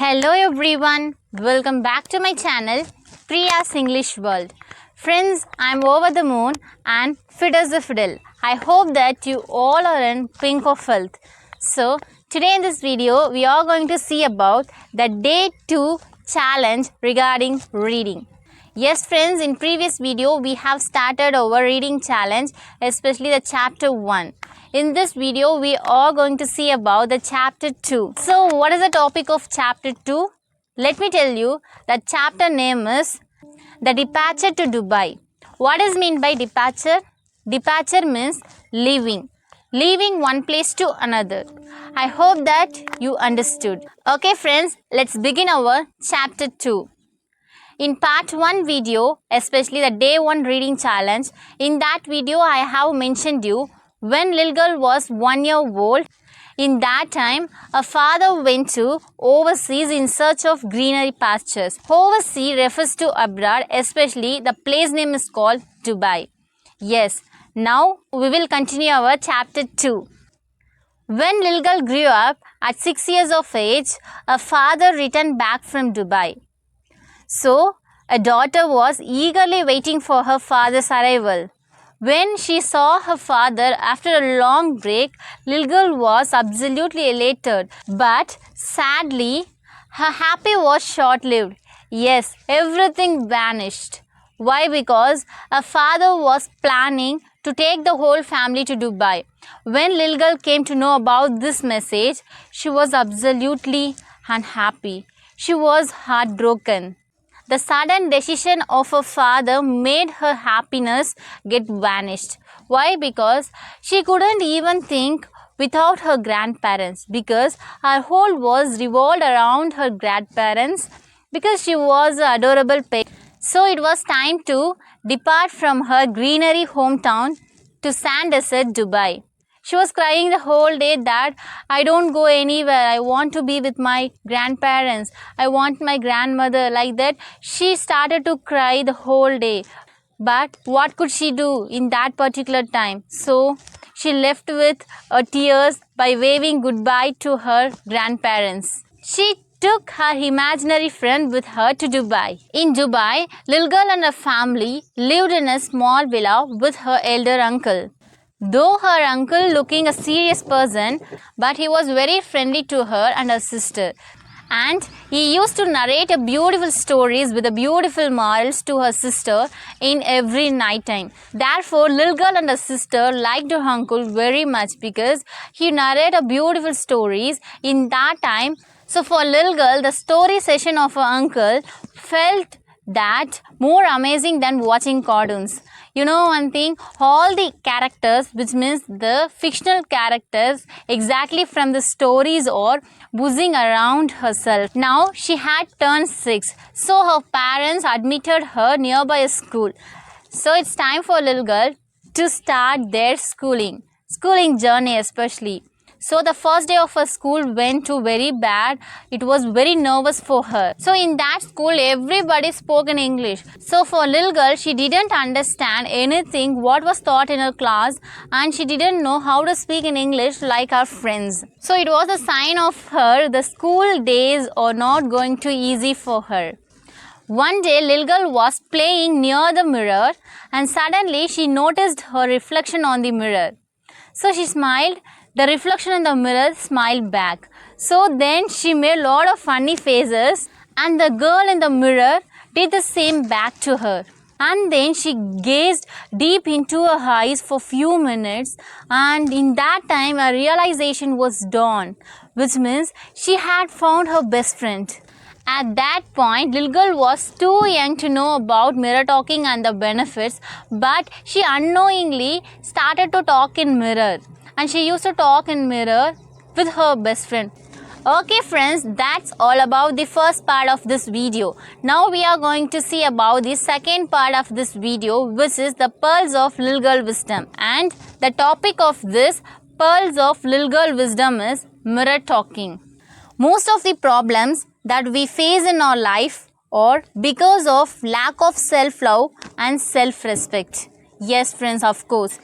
Hello everyone, welcome back to my channel Priya's English World. Friends, I'm over the moon and fit as a fiddle. I hope that you all are in pink of health. So, today in this video, we are going to see about the day 2 challenge regarding reading. Yes friends, in previous video, we have started our reading challenge, especially the chapter 1. In this video, we are going to see about the chapter 2. So, what is the topic of chapter 2? Let me tell you, the chapter name is The Departure to Dubai. What is meant by departure? Departure means leaving one place to another. I hope that you understood. Okay friends, let's begin our chapter 2. In part 1 video, especially the day 1 reading challenge, in that video I have mentioned you when little girl was 1 year old. In that time, a father went to overseas in search of greenery pastures. Overseas refers to abroad, especially the place name is called Dubai. Yes, now we will continue our chapter 2. When little girl grew up, at 6 years of age, a father returned back from Dubai. So, a daughter was eagerly waiting for her father's arrival. When she saw her father after a long break, little girl was absolutely elated. But sadly, her happy was short-lived. Yes, everything vanished. Why? Because her father was planning to take the whole family to Dubai. When little girl came to know about this message, she was absolutely unhappy. She was heartbroken. The sudden decision of her father made her happiness get vanished. Why? Because she couldn't even think without her grandparents, because her whole was revolved around her grandparents, because she was an adorable pet. So it was time to depart from her greenery hometown to sand desert Dubai. She was crying the whole day that I don't go anywhere. I want to be with my grandparents. I want my grandmother. Like that, she started to cry the whole day. But what could she do in that particular time? So she left with tears by waving goodbye to her grandparents. She took her imaginary friend with her to Dubai. In Dubai, little girl and her family lived in a small villa with her elder uncle. Though her uncle looking a serious person, but he was very friendly to her and her sister. And he used to narrate a beautiful stories with a beautiful morals to her sister in every night time. Therefore, little girl and her sister liked her uncle very much because he narrated beautiful stories in that time. So for little girl, the story session of her uncle felt that more amazing than watching cartoons. You know one thing, all the characters, which means the fictional characters exactly from the stories are buzzing around herself. Now she had turned 6, so her parents admitted her nearby a school. So it's time for little girl to start their schooling journey especially. So the first day of her school went to very bad. It was very nervous for her. So in that school, everybody spoke in English. So for little girl, she didn't understand anything what was taught in her class, and she didn't know how to speak in English like her friends. So it was a sign of her the school days are not going to easy for her. One day, little girl was playing near the mirror, and suddenly she noticed her reflection on the mirror. So she smiled. The reflection in the mirror smiled back. So then she made a lot of funny faces, and the girl in the mirror did the same back to her. And then she gazed deep into her eyes for few minutes, and in that time a realization was dawned, which means she had found her best friend. At that point, little girl was too young to know about mirror talking and the benefits, but she unknowingly started to talk in mirror. And she used to talk in mirror with her best friend. Okay friends, that's all about the first part of this video. Now we are going to see about the second part of this video, which is the pearls of little girl wisdom. And the topic of this pearls of little girl wisdom is mirror talking. Most of the problems that we face in our life are because of lack of self-love and self-respect. Yes friends, of course.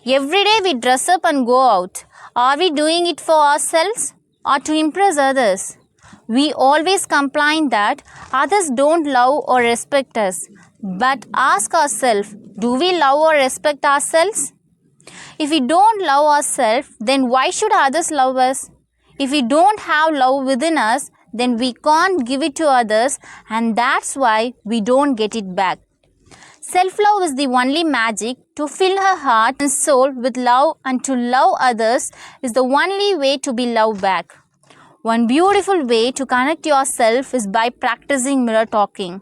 Every day we dress up and go out. Are we doing it for ourselves or to impress others? We always complain that others don't love or respect us. But ask ourselves, do we love or respect ourselves? If we don't love ourselves, then why should others love us? If we don't have love within us, then we can't give it to others, and that's why we don't get it back. Self-love is the only magic to fill her heart and soul with love, and to love others is the only way to be loved back. One beautiful way to connect yourself is by practicing mirror talking.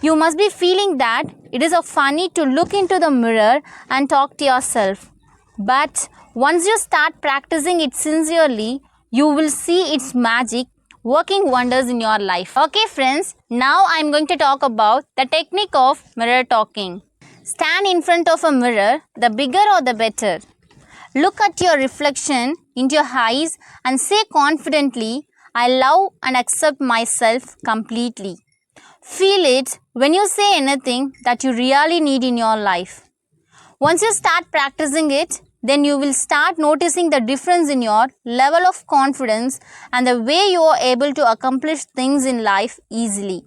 You must be feeling that it is funny to look into the mirror and talk to yourself. But once you start practicing it sincerely, you will see its magic working wonders in your life. Okay friends, now I am going to talk about the technique of mirror talking. Stand in front of a mirror, the bigger or the better. Look at your reflection into your eyes and say confidently, I love and accept myself completely. Feel it when you say anything that you really need in your life. Once you start practicing it, then you will start noticing the difference in your level of confidence and the way you are able to accomplish things in life easily.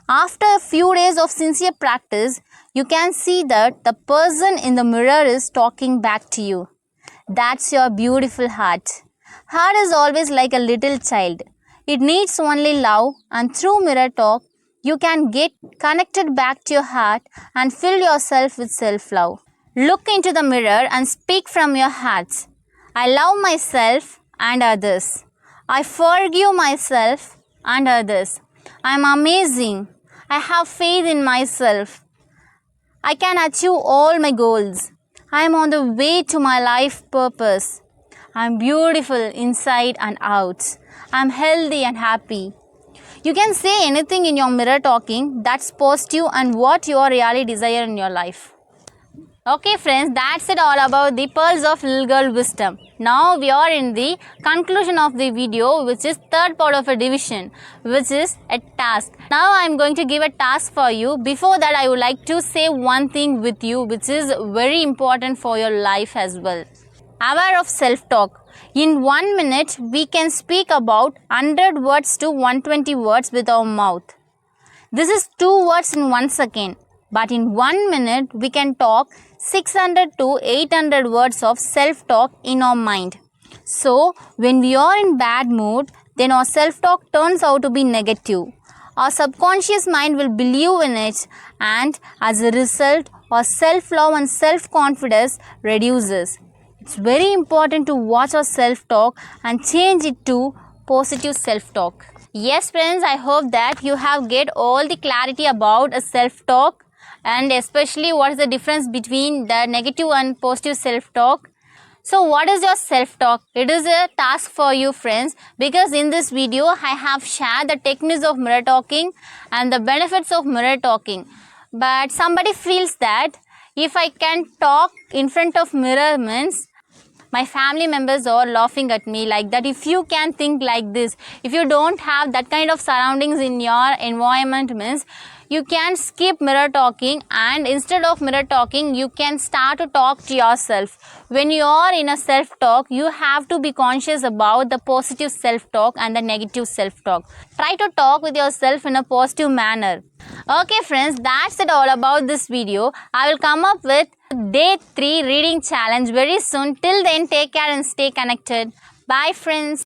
After a few days of sincere practice, you can see that the person in the mirror is talking back to you. That's your beautiful heart. Heart is always like a little child. It needs only love, and through mirror talk, you can get connected back to your heart and fill yourself with self-love. Look into the mirror and speak from your heart. I love myself and others. I forgive myself and others. I am amazing. I have faith in myself. I can achieve all my goals. I am on the way to my life purpose. I am beautiful inside and out. I am healthy and happy. You can say anything in your mirror talking that's positive and what you really desire in your life. Okay friends, that's it all about the pearls of little girl wisdom. Now we are in the conclusion of the video, which is third part of a division, which is a task. Now I am going to give a task for you. Before that, I would like to say one thing with you, which is very important for your life as well. Aware of self-talk. In 1 minute, we can speak about 100 words to 120 words with our mouth. This is 2 words in 1 second. But in 1 minute, we can talk 600 to 800 words of self-talk in our mind. So, when we are in bad mood, then our self-talk turns out to be negative. Our subconscious mind will believe in it, and as a result, our self-love and self-confidence reduces. It's very important to watch our self-talk and change it to positive self-talk. Yes friends, I hope that you have get all the clarity about a self-talk, and especially what is the difference between the negative and positive self-talk. So what is your self-talk? It is a task for you friends, because in this video I have shared the techniques of mirror talking and the benefits of mirror talking. But somebody feels that if I can talk in front of mirror means my family members are laughing at me, like that. If you can think like this, if you don't have that kind of surroundings in your environment means you can skip mirror talking, and instead of mirror talking you can start to talk to yourself. When you are in a self-talk, you have to be conscious about the positive self-talk and the negative self-talk. Try to talk with yourself in a positive manner. Okay friends, that's it all about this video. I will come up with day 3 reading challenge very soon. Till then, take care and stay connected. Bye friends.